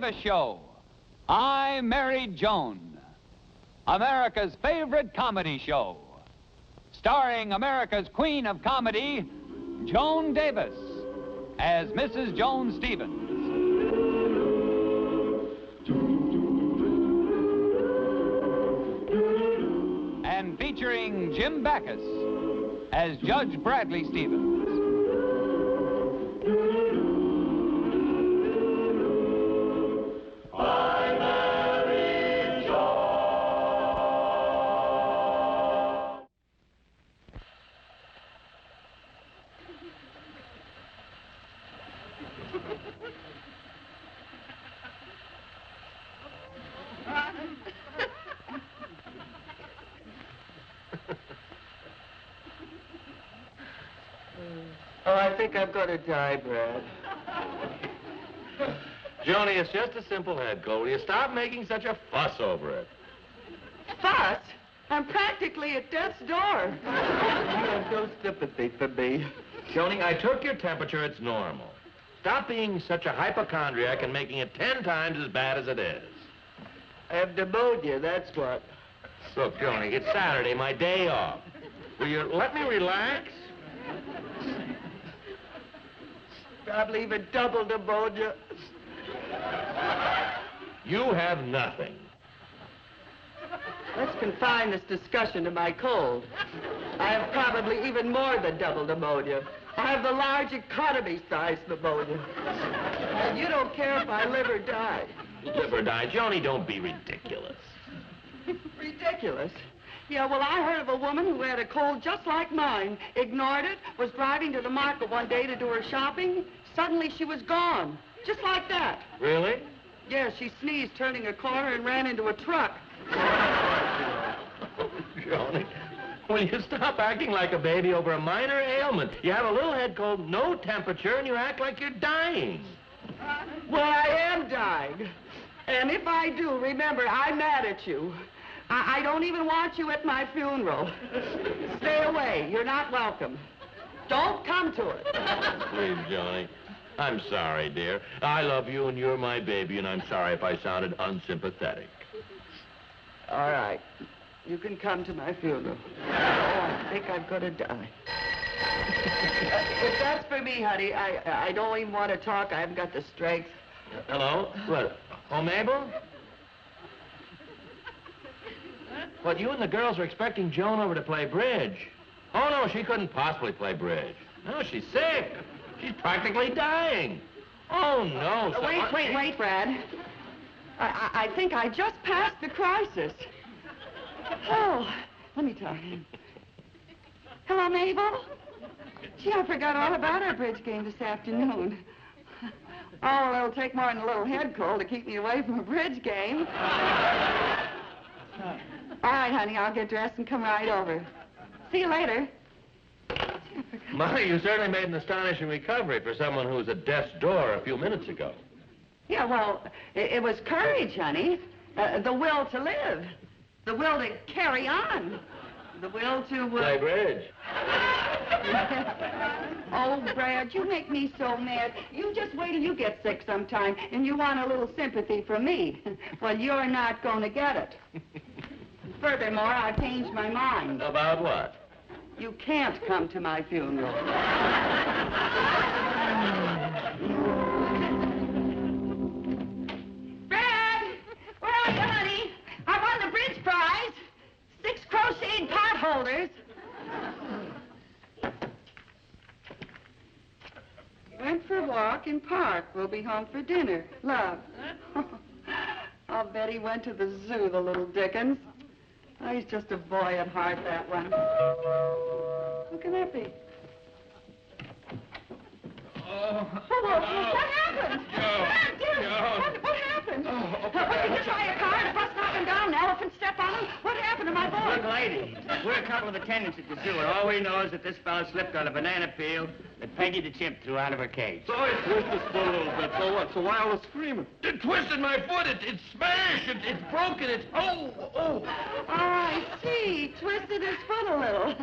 Davis Show. I'm Married Joan, America's favorite comedy show, starring America's queen of comedy, Joan Davis, as Mrs. Joan Stevens. And featuring Jim Backus as Judge Bradley Stevens. Oh, I think I'm going to die, Brad. Joni, it's just a simple head cold. Will you stop making such a fuss over it? Fuss? I'm practically at death's door. You have no sympathy for me. Joni, I took your temperature. It's normal. Stop being such a hypochondriac and making it 10 times as bad as it is. I have pneumonia, that's what. Look, Joni, it's Saturday, my day off. Will you let me relax? Probably even double pneumonia. You have nothing. Let's confine this discussion to my cold. I have probably even more than double pneumonia. I have the large economy-sized pneumonia. And you don't care if I live or die. Live or die? Joni, don't be ridiculous. Ridiculous? Yeah, well, I heard of a woman who had a cold just like mine, ignored it, was driving to the market one day to do her shopping. Suddenly she was gone, just like that. Really? Yeah, she sneezed turning a corner and ran into a truck. Joni, will you stop acting like a baby over a minor ailment? You have a little head cold, no temperature, and you act like you're dying. Well, I am dying. And if I do, remember, I'm mad at you. I don't even want you at my funeral. Stay away. You're not welcome. Don't come to it. Please, Joni. I'm sorry, dear. I love you, and you're my baby, and I'm sorry if I sounded unsympathetic. All right. You can come to my funeral. Oh, I think I'm going to die. If that's for me, honey, I don't even want to talk. I haven't got the strength. Hello? What? Oh, Mabel? What, you and the girls are expecting Joan over to play bridge? Oh, no, she couldn't possibly play bridge. No, she's sick. She's practically dying. Oh, no. Wait, Brad. I think I just passed the crisis. Oh, let me talk. Hello, Mabel. Gee, I forgot all about our bridge game this afternoon. Oh, it'll take more than a little head cold to keep me away from a bridge game. All right, honey, I'll get dressed and come right over. See you later. Molly, you certainly made an astonishing recovery for someone who was at death's door a few minutes ago. Yeah, well, it was courage, honey. The will to live. The will to carry on. The will to... Play bridge. Oh, Brad, you make me so mad. You just wait till you get sick sometime, and you want a little sympathy from me. Well, you're not going to get it. Furthermore, I've changed my mind. About what? You can't come to my funeral. Brad! Where are you, honey? I won the bridge prize. 6 crocheted pot holders. Went for a walk in park. We'll be home for dinner. Love. I'll bet he went to the zoo, the little Dickens. Oh, he's just a boy at heart, that one. Who can that be? What happened? What happened? Did you try a car and bust knock him down, an elephant step on him? What happened to my boy? Look, lady, we're a couple of attendants at the zoo, and all we know is that this fellow slipped on a banana peel that Peggy the chimp threw out of her cage. So it twisted his foot a little bit. So what? So why all the screaming? It twisted my foot. It's smashed. It's broken. It's... Oh. I see. Twisted his foot a little.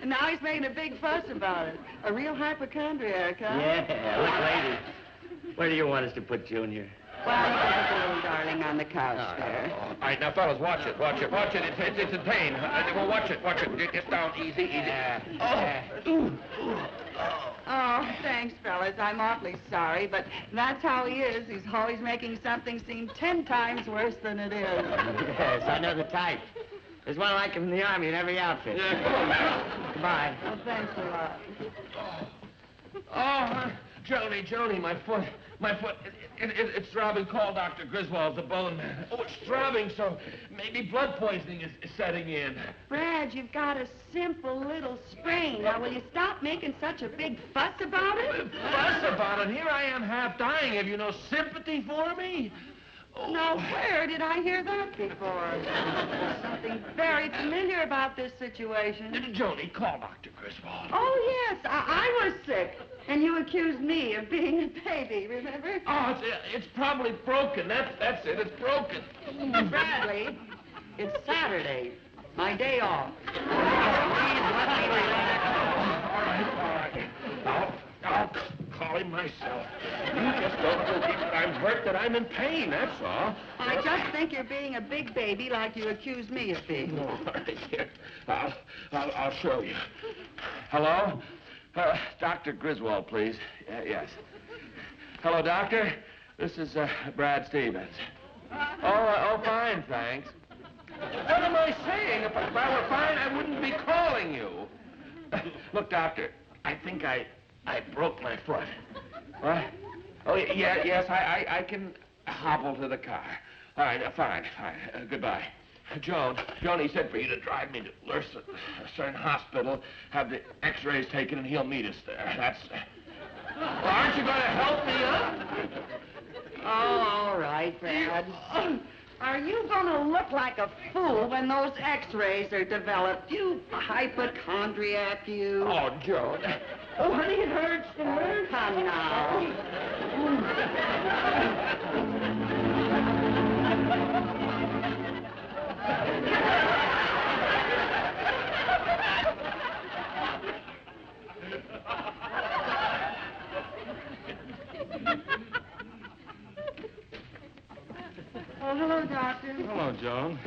And now he's making a big fuss about it. A real hypochondriac, huh? Yeah, look, lady, where do you want us to put Junior? Well, he was a little darling on the couch there. All right, now, fellas, watch it. It's in pain. Well, watch it. Just down, easy. Oh, thanks, fellas. I'm awfully sorry, but that's how he is. He's always making something seem 10 times worse than it is. Yes, I know the type. There's one like him in the Army in every outfit. Goodbye. Well, thanks a lot. Oh, Joni, my foot. It's throbbing. Call Dr. Griswold, the bone man. Oh, it's throbbing, so maybe blood poisoning is setting in. Brad, you've got a simple little sprain. Now, will you stop making such a big fuss about it? Fuss about it? Here I am half dying. Have you no sympathy for me? Oh. Now, where did I hear that before? There's something very familiar about this situation. Joni, call Dr. Griswold. Oh, yes, I was sick. And you accused me of being a baby, remember? Oh, it's probably broken. That's it. It's broken. Bradley, it's Saturday. My day off. All right. I'll call him myself. You just don't believe that I'm hurt, that I'm in pain, that's all. I just think you're being a big baby like you accused me of being. All right, here. I'll show you. Hello? Dr. Griswold, please. Yes. Hello, doctor. This is Brad Stevens. Oh, fine, thanks. What am I saying? If I were fine, I wouldn't be calling you. Look, doctor, I think I broke my foot. What? Oh, yes, I can hobble to the car. All right, fine. Goodbye. Joan, he said for you to drive me to Lucerne Hospital, have the x-rays taken, and he'll meet us there. That's... Well, aren't you going to help me up? Oh, all right, Brad. Are you going to look like a fool when those x-rays are developed? You hypochondriac, you. Oh, Joan. Oh, honey, it hurts. It hurts. Come now. Oh, hello, Doctor. Hello, Joan.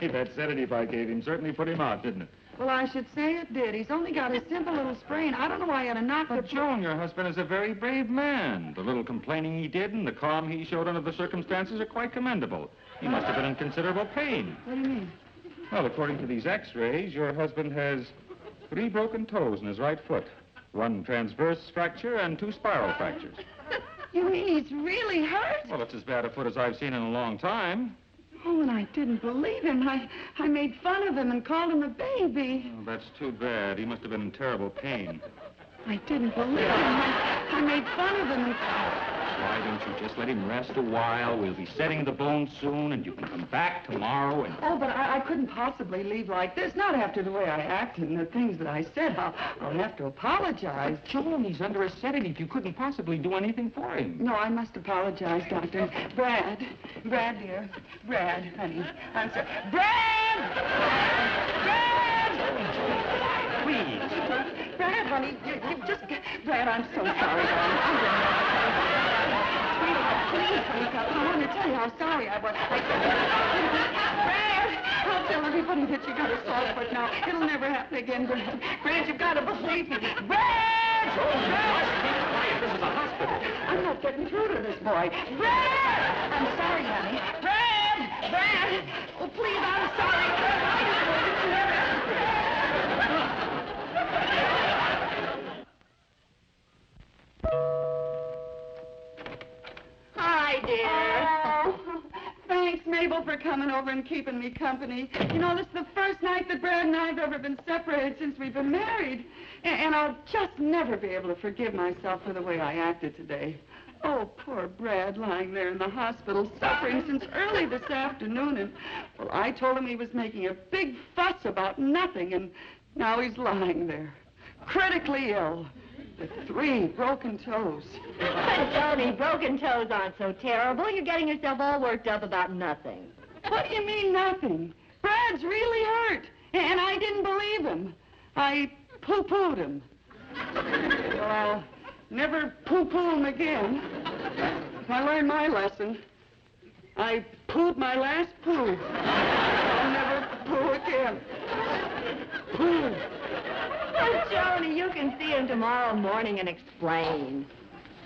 That sedative I gave him certainly put him out, didn't it? Well, I should say it did. He's only got a simple little sprain. I don't know why he had to knock the... But, Joan, your husband is a very brave man. The little complaining he did and the calm he showed under the circumstances are quite commendable. He must have been in considerable pain. What do you mean? Well, according to these x-rays, your husband has 3 broken toes in his right foot, 1 transverse fracture and 2 spiral fractures. You mean he's really hurt? Well, it's as bad a foot as I've seen in a long time. Oh, and I didn't believe him. I made fun of him and called him a baby. Oh, that's too bad. He must have been in terrible pain. I didn't believe him. I made fun of him and... Why don't you just let him rest a while? We'll be setting the bone soon, and you can come back tomorrow and... Oh, but I couldn't possibly leave like this, not after the way I acted and the things that I said. I'll have to apologize. Joan, he's under a sedative. You couldn't possibly do anything for him. No, I must apologize, Doctor. Brad, dear. Brad, honey. I'm sorry. Brad! Please. Brad, honey, you just... Brad, I'm so sorry, darling. I'm really Please, honey, I want to tell you how sorry I was. Brad, I'll tell everybody that you got a sore foot now. It'll never happen again, Brad. Brad, you've got to believe me. Brad! Quiet, this is a hospital. I'm not getting through to this boy. Brad! I'm sorry, honey. Brad! Oh, please, I'm sorry. I just wanted to never... Hi, dear. Oh, thanks, Mabel, for coming over and keeping me company. You know, this is the first night that Brad and I have ever been separated since we've been married. And I'll just never be able to forgive myself for the way I acted today. Oh, poor Brad lying there in the hospital suffering since early this afternoon. And, well, I told him he was making a big fuss about nothing, and now he's lying there, critically ill, with 3 broken toes. But, Tony, broken toes aren't so terrible. You're getting yourself all worked up about nothing. What do you mean, nothing? Brad's really hurt, and I didn't believe him. I poo-pooed him. Well, I'll never poo-poo him again. I learned my lesson. I pooed my last poo. I'll never poo again. Poo. Oh, Joni, you can see him tomorrow morning and explain.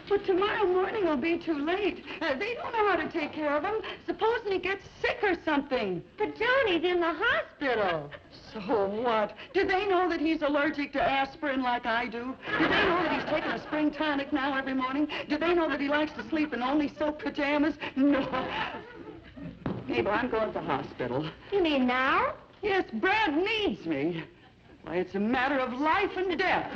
But tomorrow morning will be too late. They don't know how to take care of him. Supposing he gets sick or something. But Joni's in the hospital. So what? Do they know that he's allergic to aspirin like I do? Do they know that he's taking a spring tonic now every morning? Do they know that he likes to sleep in only silk pajamas? No. Mabel, I'm going to the hospital. You mean now? Yes, Brad needs me. Why, it's a matter of life and death.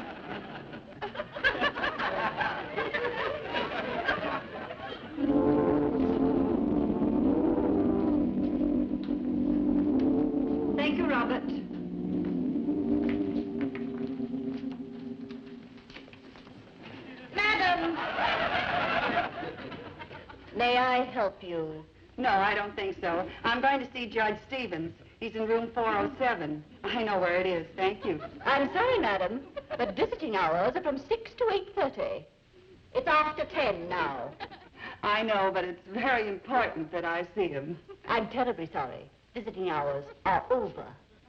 Thank you, Robert. Madam! May I help you? No, I don't think so. I'm going to see Judge Stevens. He's in room 407. I know where it is. Thank you. I'm sorry, madam, but visiting hours are from 6 to 8:30. It's after 10 now. I know, but it's very important that I see him. I'm terribly sorry. Visiting hours are over.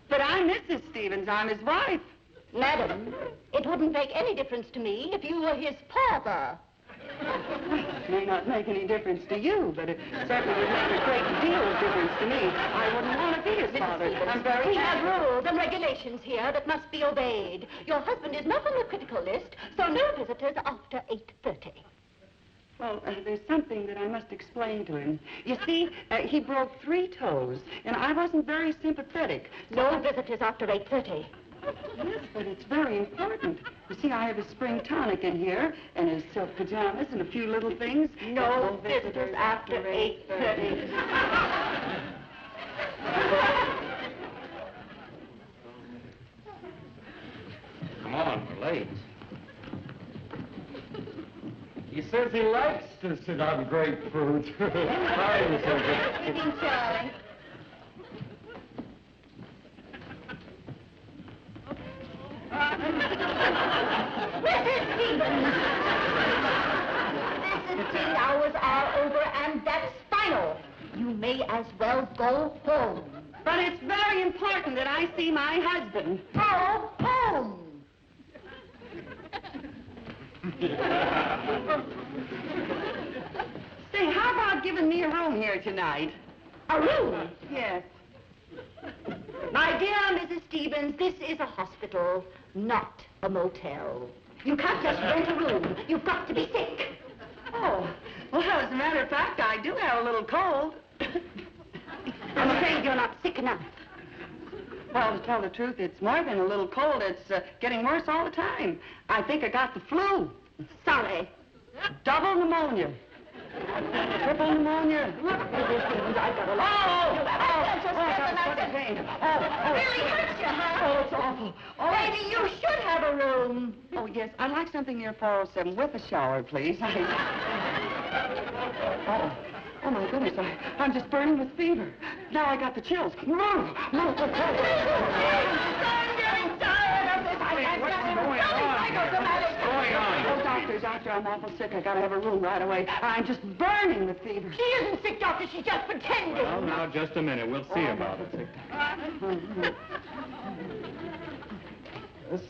But I'm Mrs. Stevens. I'm his wife. Madam, it wouldn't make any difference to me if you were his father. It may not make any difference to you, but it certainly would make a great deal of difference to me. I wouldn't want to be his father. I'm very We have happy. rules and regulations here that must be obeyed. Your husband is not on the critical list, so no visitors after 8:30. Well, there's something that I must explain to him. You see, he broke 3 toes, and I wasn't very sympathetic. No visitors after 8:30. Yes, but it's very important. You see, I have his spring tonic in here, and his silk pajamas, and a few little things. No visitors after 8:30. Come on, we're late. He says he likes to sit on grapefruit. Evening, Charlie. Mrs. Stevens! Visiting hours are over, and that's final. You may as well go home. But it's very important that I see my husband. Go home! Say, how about giving me a room here tonight? A room? Yes. My dear Mrs. Stevens, this is a hospital, not a motel. You can't just rent a room. You've got to be sick. Oh, well, as a matter of fact, I do have a little cold. I'm afraid you're not sick enough. Well, to tell the truth, it's more than a little cold. It's getting worse all the time. I think I got the flu. Sorry. Double pneumonia. Triple pneumonia. Mrs. Stevens, I've got a lot. Really hurts you, huh? Oh, it's awful. Oh, Maybe you should have a room. oh, yes, I'd like something near 407 with a shower, please. Oh, my goodness, I'm just burning with fever. Now I got the chills. Move! I'm getting tired of this. I can't what's stand it. going on here? What's going on? Oh, doctor, I'm awful sick. I gotta have a room right away. I'm just burning with fever. She isn't sick, doctor. She's just pretending. Well, now, just a minute. We'll see about it.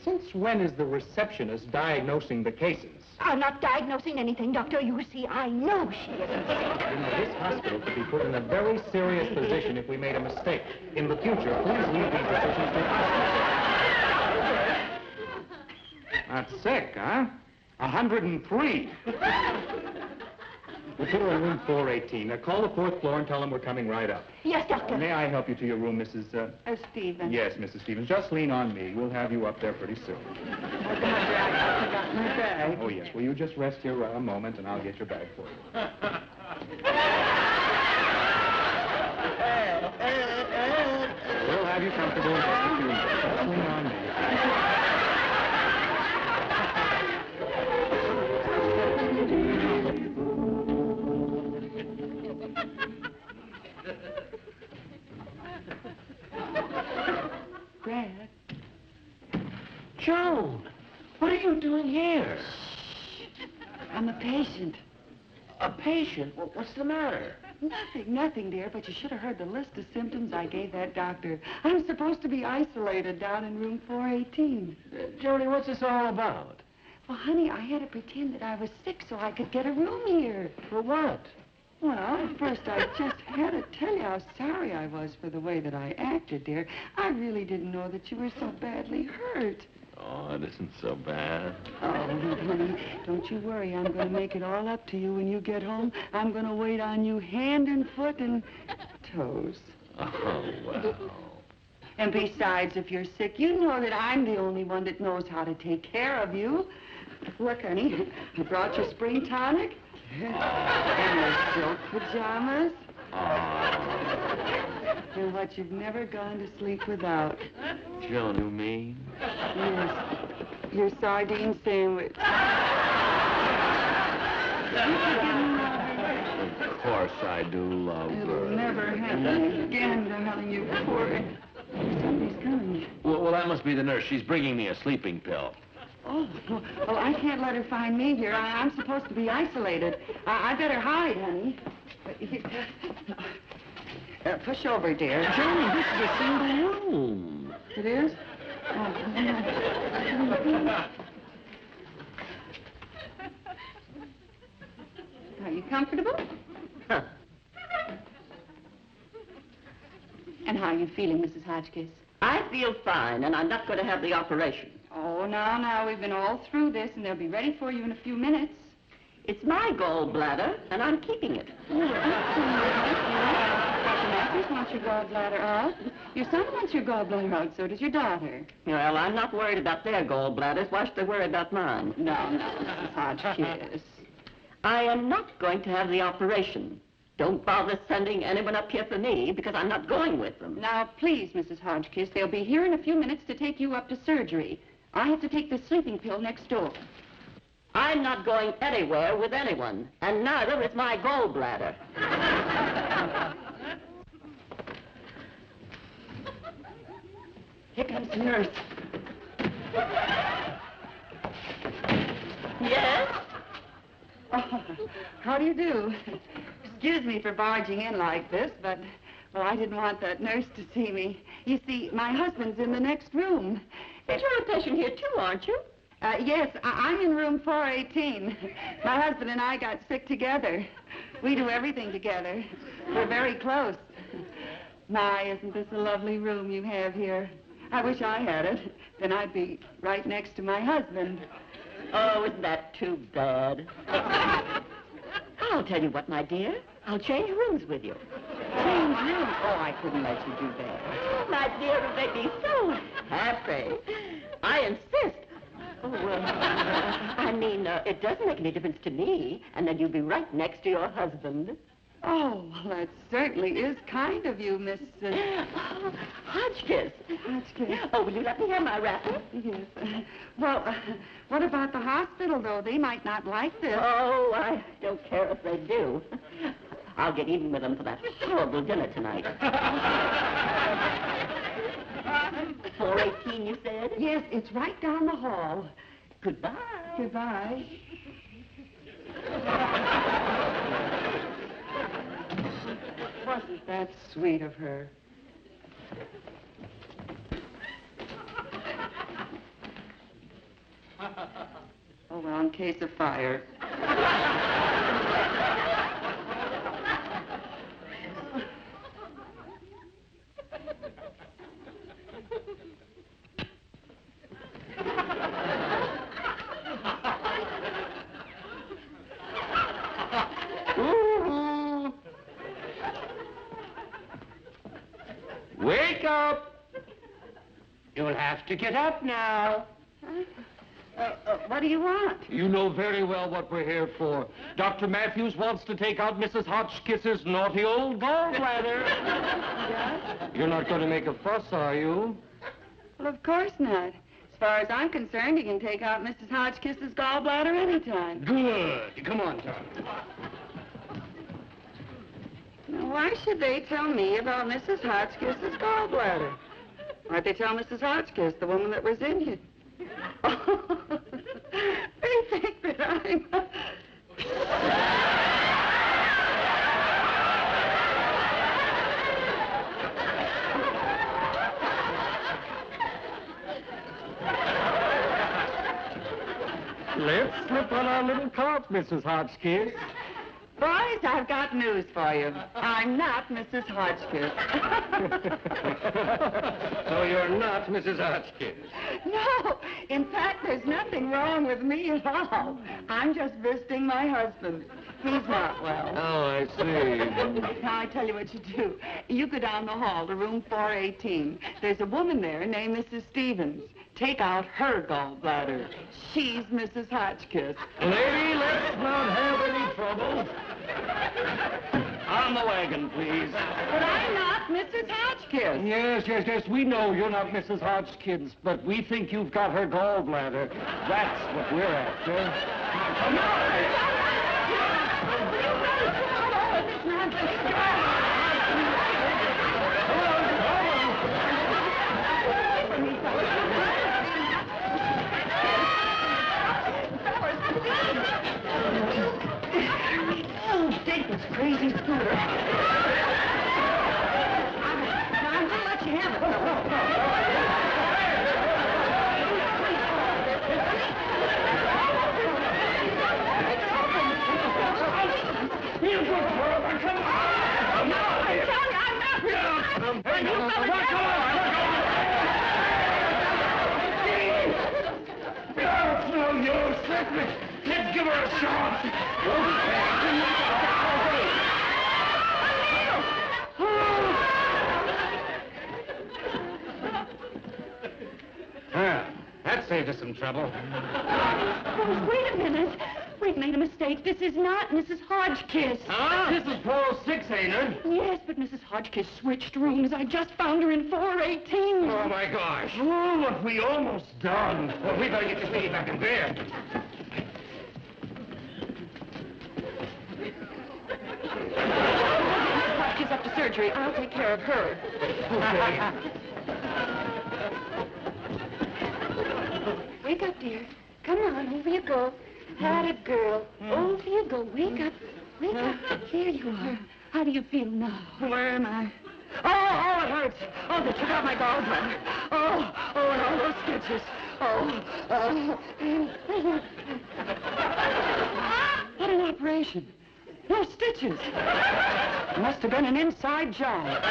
Since when is the receptionist diagnosing the cases? I'm not diagnosing anything, doctor. You see, I know she isn't sick. You know, this hospital could be put in a very serious position if we made a mistake. In the future, please leave these decisions to us. Not sick, huh? 103. We'll put her in room 418. Now, call the 4th floor and tell them we're coming right up. Yes, doctor. May I help you to your room, Mrs. Stephen. Yes, Mrs. Stevens. Just lean on me. We'll have you up there pretty soon. Oh, doctor, I forgot my bag. Oh, yes. Will you just rest here a moment, and I'll get your bag for you. We'll have you comfortable in just a few minutes. Just lean on me. Brad. Joan, what are you doing here? I'm a patient. A patient? What's the matter? Nothing, dear, but you should have heard the list of symptoms I gave that doctor. I'm supposed to be isolated down in room 418. Jody, what's this all about? Well, honey, I had to pretend that I was sick so I could get a room here. For what? Well, first, I just had to tell you how sorry I was for the way that I acted, dear. I really didn't know that you were so badly hurt. Oh, it isn't so bad. Oh, honey, don't you worry. I'm going to make it all up to you when you get home. I'm going to wait on you hand and foot and toes. Oh, well. And besides, if you're sick, you know that I'm the only one that knows how to take care of you. Look, honey, I brought your spring tonic. And your silk pajamas. And what you've never gone to sleep without. Joan, you mean? Yes. Your sardine sandwich. Of course I do love It'll her. never happen again, darling, you poor... Somebody's coming. Well, that must be the nurse. She's bringing me a sleeping pill. Oh, well, I can't let her find me here. I'm supposed to be isolated. I better hide, honey. Push over, dear. Joan, this is a single room. It is? Oh. Are you comfortable? Huh. And how are you feeling, Mrs. Hotchkiss? I feel fine, and I'm not going to have the operation. Oh, now, we've been all through this, and they'll be ready for you in a few minutes. It's my gallbladder, and I'm keeping it. Oh, Dr. Matthews wants your gallbladder out. Your son wants your gallbladder out, so does your daughter. Well, I'm not worried about their gallbladders. Why should they worry about mine? No, Mrs. Hotchkiss. I am not going to have the operation. Don't bother sending anyone up here for me, because I'm not going with them. Now, please, Mrs. Hotchkiss, they'll be here in a few minutes to take you up to surgery. I have to take the sleeping pill next door. I'm not going anywhere with anyone, and neither is my gallbladder. Here comes the nurse. Yes? Oh, how do you do? Excuse me for barging in like this, but, well, I didn't want that nurse to see me. You see, my husband's in the next room. But you're a patient here, too, aren't you? Yes, I'm in room 418. My husband and I got sick together. We do everything together. We're very close. My, isn't this a lovely room you have here? I wish I had it. Then I'd be right next to my husband. Oh, isn't that too bad? I'll tell you what, my dear. I'll change rooms with you. Change room? Oh, I couldn't let you do that. Oh, my dear, it'll make me so happy. I insist. Oh, I mean, it doesn't make any difference to me, and then you'll be right next to your husband. Oh, well, that certainly is kind of you, Miss... Oh, Hotchkiss. Hotchkiss. Oh, will you let me have my wrapper? Yes. Well, what about the hospital, though? They might not like this. Oh, I don't care if they do. I'll get even with them for that horrible dinner tonight. 418, you said? Yes, it's right down the hall. Goodbye. Goodbye. Wasn't that sweet of her? Oh, well, in case of fire. Wake up! You'll have to get up now. What do you want? You know very well what we're here for. Dr. Matthews wants to take out Mrs. Hotchkiss's naughty old gallbladder. Yes? You're not going to make a fuss, are you? Well, of course not. As far as I'm concerned, you can take out Mrs. Hotchkiss's gallbladder anytime. Good. Come on, Tom. Now, why should they tell me about Mrs. Hotchkiss's gallbladder? Why'd they tell Mrs. Hotchkiss, the woman that was in you? They think that I'm... Let's slip on our little cart, Mrs. Hotchkiss. Boys, I've got news for you. I'm not Mrs. Hotchkiss. So you're not Mrs. Hotchkiss? No, in fact, there's nothing wrong with me at all. I'm just visiting my husband. He's not well. Oh, I see. Now, I tell you what you do. You go down the hall to room 418. There's a woman there named Mrs. Stevens. Take out her gallbladder. She's Mrs. Hotchkiss. Lady, let's not have any trouble. On the wagon, please. But I'm not Mrs. Hotchkiss. Yes, we know you're not Mrs. Hotchkiss, but we think you've got her gallbladder. That's what we're after. Take this crazy scooter. Now, I'm going to let you have it. You go for it, come on! No, I'm telling you, I'm not. Hey, no, come on! It's no use. Let's give her a shot. Well, that saved us some trouble. Oh, wait a minute. We've made a mistake. This is not Mrs. Hotchkiss. Huh? This is 406, ain't it? Yes, but Mrs. Hotchkiss switched rooms. I just found her in 418. Oh, my gosh. Oh, what we almost done. Well, we better get this lady back in bed. Mrs. Hotchkiss up to surgery. I'll take care of her. Wake up, dear. Come on, over you go. Had it, girl. Over you go. Wake up. Wake up. Here you are. How do you feel now? Where am I? Oh, it hurts. Oh, they took out my gallbladder. Oh, and all those stitches. What an operation. No stitches. Must have been an inside job.